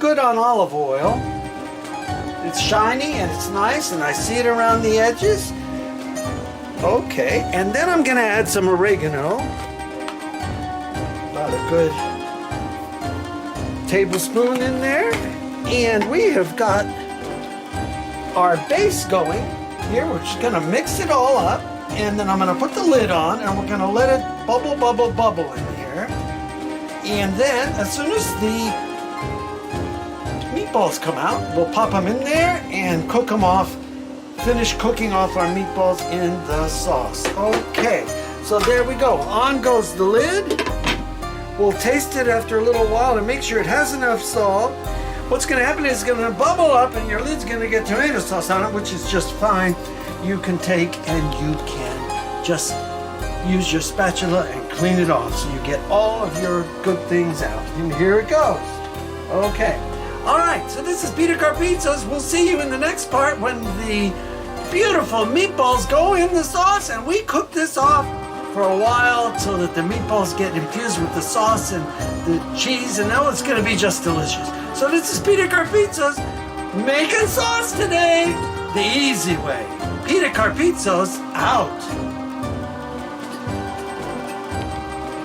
Good on olive oil. It's shiny and it's nice, and I see it around the edges. Okay, and then I'm gonna add some oregano. About a good tablespoon in there. And we have got our base going here. We're just gonna mix it all up, and then I'm gonna put the lid on, and we're gonna let it bubble, bubble, bubble in here. And then as soon as the meatballs come out, we'll pop them in there and cook them off. Finish cooking off our meatballs in the sauce. Okay, so there we go. On goes the lid. We'll taste it after a little while to make sure it has enough salt. What's going to happen is it's going to bubble up, and your lid's going to get tomato sauce on it, which is just fine. You can take and you can just use your spatula and clean it off so you get all of your good things out. And here it goes. Okay. All right, so this is Peter Carpizzo's. We'll see you in the next part when the beautiful meatballs go in the sauce, and we cook this off for a while so that the meatballs get infused with the sauce and the cheese, and now it's going to be just delicious. So this is Peter Carpizzo's making sauce today the easy way. Peter Carpizzo's out.